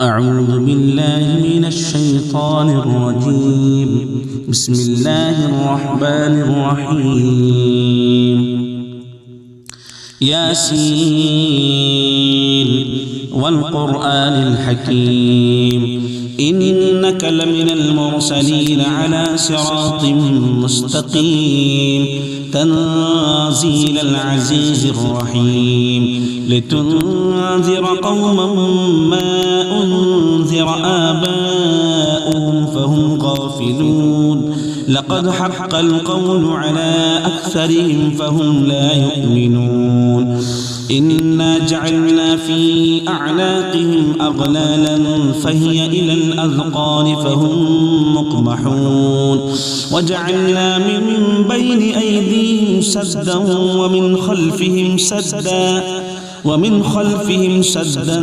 أعوذ بالله من الشيطان الرجيم. بسم الله الرحمن الرحيم. ياسين والقرآن الحكيم إنك لمن المرسلين على صراط مستقيم تنزيل العزيز الرحيم لتنذر قوما ما أنذر آباؤهم فهم غافلون لقد حق القول على أكثرهم فهم لا يؤمنون إنا جعلنا في أعناقهم أغلالا فهي إلى الأذقان فهم مقمحون وجعلنا من بين أيديهم سدا ومن خلفهم سدا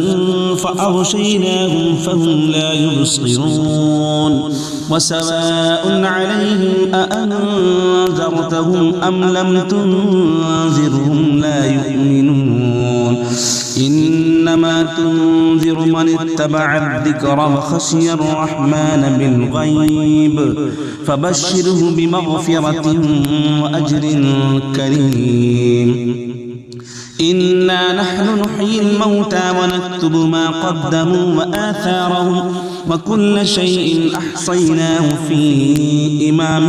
فأغشيناهم فهم لا يبصرون وسواء عليهم أأنذرتهم أم لم تنذرهم لا يؤمنون إنما تنذر من اتبع الذكر وخشي الرحمن بالغيب فبشره بمغفرة وأجر كريم إنا نحن نحيي الموتى ونكتب ما قدموا وآثارهم وكل شيء أحصيناه في إمام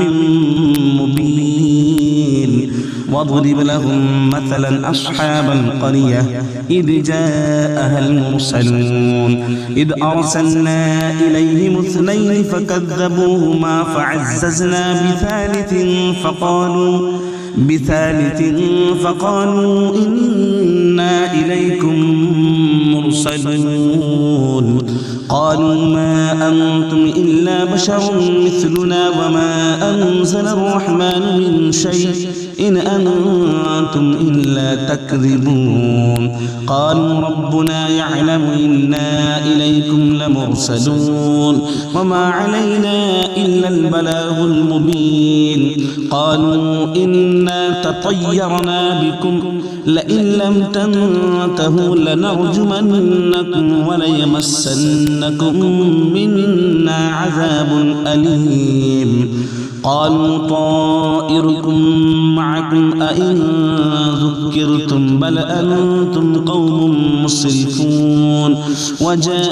مبين واضرب لهم مثلا أصحاب القرية إذ جاءها المرسلون إذ أرسلنا إليهم اثنين فكذبوهما فعززنا بثالث فقالوا إنا إليكم مرسلون قالوا ما أنتم إلا بشر مثلنا وما أنزل الرحمن من شيء إن أنتم إلا تكذبون قالوا ربنا يعلم إنا إليكم لمرسلون وما علينا إلا البلاغ المبين قالوا إنا تطيرنا بكم لئن لم تنتهوا لنرجمنكم وليمسنكم منا عذاب أليم قالوا طائركم معكم أئن ذكرتم بل أنتم قوم مسرفون وجاء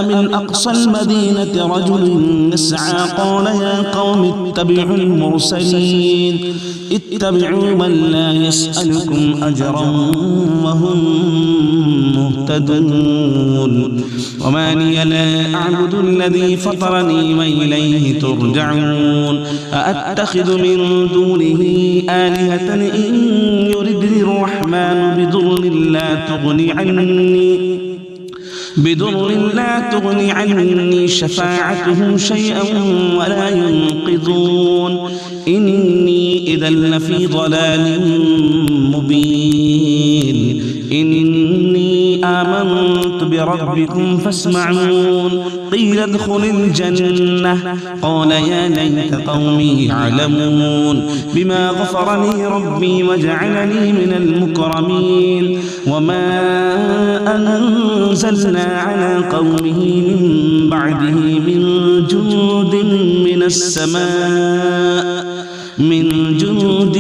من أقصى المدينة رجل يسعى قال يا قوم اتبعوا المرسلين اتبعوا من لا يسألكم أجرا وهم مهتدون وما لي لا أعبد الذي فطرني وإليه ترجعون أأتخذ من دونه آلهة إن يردني الرحمن بضر لا تغني عني شفاعتهم شيئا ولا ينقذون إني إذا لفي ضلال مبين إني آمنت بربكم فاسمعون قيل ادخل الجنة قال يا ليت قومي يعلمون بما غفر لي ربي وجعلني من المكرمين وما أنزلنا على قومه من بعده من جند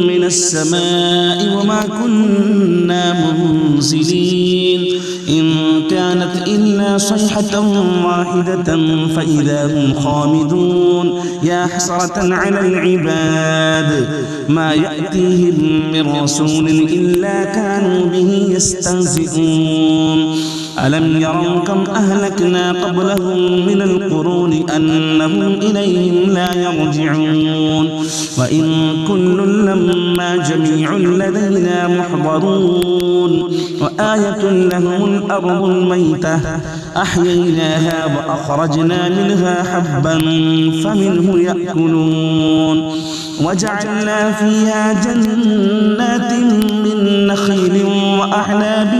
من السماء وما كنا منزلين إن كانت إلا صيحة واحدة فإذا هم خامدون يا حسرة على العباد ما يأتيهم من رسول إلا كانوا به يستهزئون ألم يروا كم أهلكنا قبلهم من القرون أنهم إليهم لا يرجعون وإن كل لما جميع لدينا محضرون وآية لهم الأرض الميتة أحييناها وأخرجنا منها حبا فمنه يأكلون وجعلنا فيها جنات من نخيل وأعناب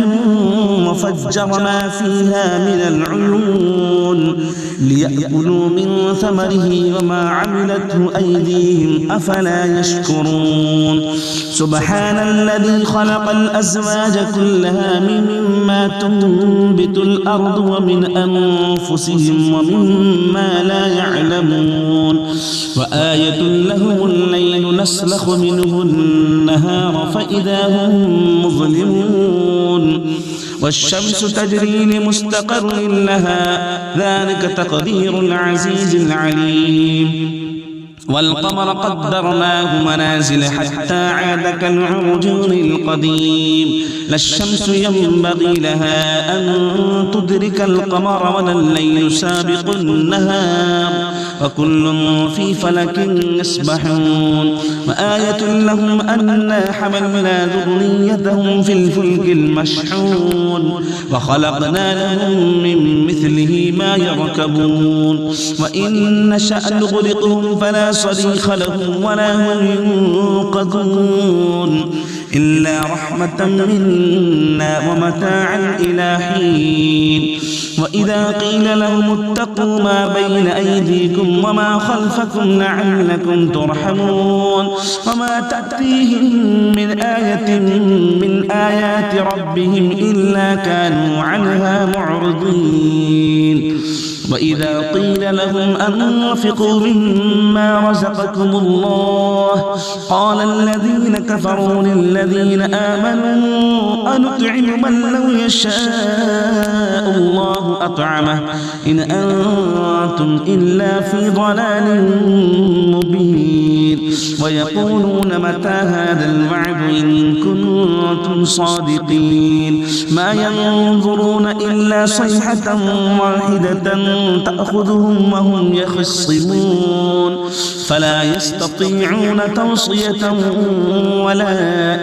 وفجرنا فيها من العيون ليأكلوا من ثمره وما عملته أيديهم أفلا يشكرون سبحان الذي خلق الأزواج كلها مما تنبت الأرض ومن أنفسهم ومما لا يعلمون وآية لهم الليل نسلخ منه النهار فإذا هم مظلمون والشمس تجري لمستقر لها ذلك تقدير العزيز العليم والقمر قدرناه منازل حتى عاد كالعرجون القديم لا الشمس ينبغي لها أن تدرك القمر ولا الليل سابق النهار وكل في فلك يسبحون وآية لهم أنا حملنا ذريتهم في الفلك المشحون وخلقنا لهم من مثله ما يركبون وإن نشأ نغرقهم فلا صريخ لهم ولا هم ينقذون إلا رحمة منا ومتاعا إلى حين وإذا قيل لهم اتقوا ما بين أيديكم وما خلفكم لعلكم ترحمون وما تأتيهم من آية من آيات ربهم إلا كانوا عنها معرضين وإذا قيل لهم أنفقوا مما رزقكم الله قال الذين كفروا للذين آمنوا أنطعم من لو يشاء الله أطعمه إن أنتم إلا في ضلال مبين ويقولون متى هذا الوعد إن كنتم صادقين ما ينظرون إلا صيحة واحدة تأخذهم وهم يخصمون فلا يستطيعون توصية ولا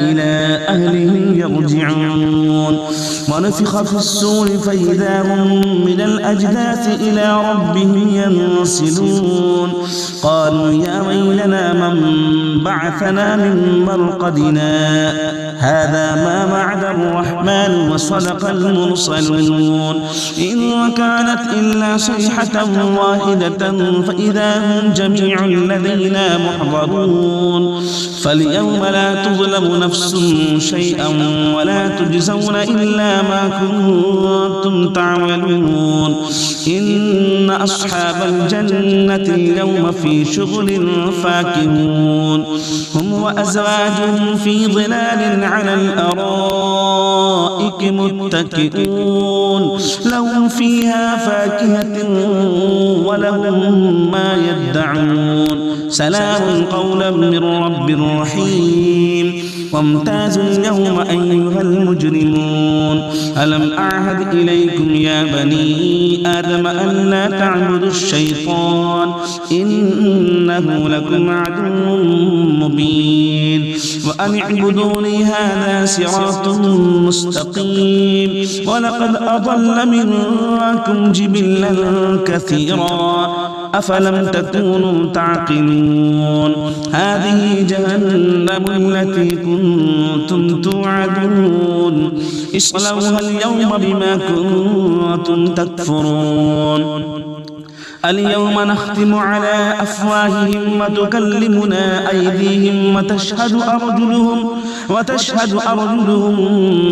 إلى أهلهم يرجعون ونفخ في الصور فإذا هم من الأجداث إلى ربهم ينسلون قالوا يا ويلنا من بعثنا من مرقدنا هذا ما وعد الرحمن وصدق المرسلون إن كانت إلا صيحة واحدة فإذا هم جميع لدينا محضرون فاليوم لا تظلم نفس شيئا ولا تجزون إلا ما كنتم تعملون إن أصحاب الجنة اليوم في شغل فاكهون هم وأزواجهم في ظلال على الأرائك متكئون لهم فيها فاكهة ولهم ما يدعون سلام قولا من رب رحيم وامتازوا اليوم أيها المجرمون ألم أعهد إليكم يا بني آدم أن لا تعبدوا الشيطان إنه لكم عدو مبين وأن اعبدوني هذا صراط مستقيم ولقد أضل منكم جبلا كثيرا أفلم تكونوا تعقلون هذه جهنم التي كنتم توعدون اصلوها اليوم بما كنتم تكفرون اليوم نختم على أفواههم وتكلمنا أيديهم وتشهد أرجلهم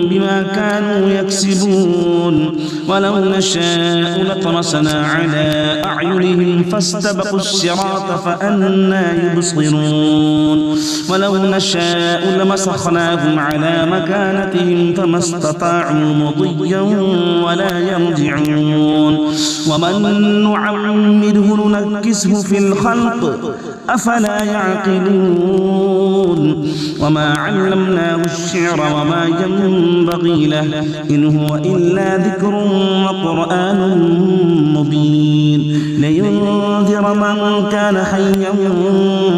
بما كانوا يكسبون ولو نشاء لطمسنا على أعينهم فاستبقوا الصراط فأنى يبصرون ولو نشاء لمسخناهم على مكانتهم فما استطاعوا مضيا ولا يرجعون ومن نعمره ننكسه في الخلق أفلا يعقلون وما علمناه الشعر وما ينبغي له إن هو إلا ذكر وقرآن مبين لينذر من كان حيا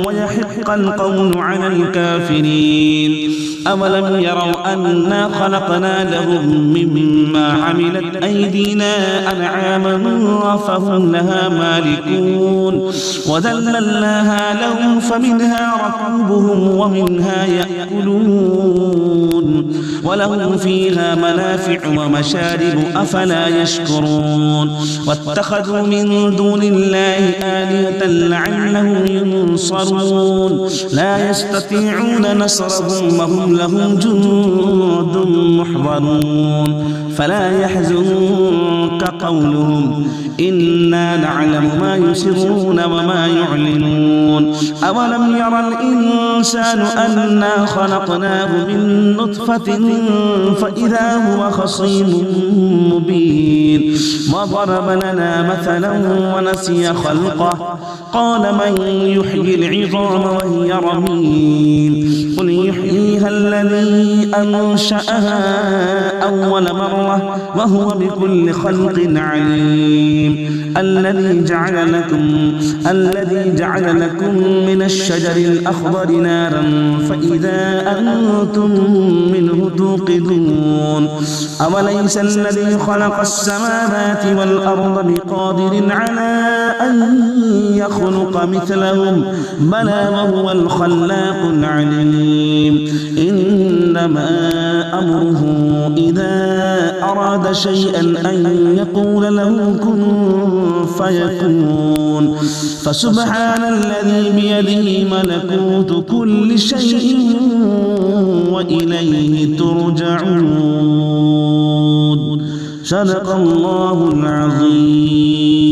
ويحق القول على الكافرين أولم يروا أنا خلقنا لهم مما عملت أيدينا أنعاما فهم لها مالكون وذللناها لهم فمنها ركوبهم ومنها يأكلون ولهم فيها منافع ومشارب أفلا يشكرون واتخذوا من دون الله آلهة لعلهم ينصرون لا يستطيعون نصرهم وهم لهم جند محضرون فلا يحزنك قولهم إنا نعلم ما يسرون وما يعلنون أولم يرى الإنسان أنا خلقناه من نطفة فإذا هو خصيم مبين وضرب لنا مثلا ونسي خلقه قال من يحيي العظام وهي رميم قل يحييها الذي أنشأها أول مرة وهو بكل خلق عليم الذي جعل لكم من الشجر الأخضر نارا فإذا أنتم منه توقدون أوليس الذي خلق السماوات والأرض بقادر على أن يخلق مثلهم بلى وهو الخلاق العليم إنما أمره إذا أراد شيئا أن يقول له كن فيكون فسبحان الذي بيده ملكوت كل شيء وإليه ترجعون صدق الله العظيم.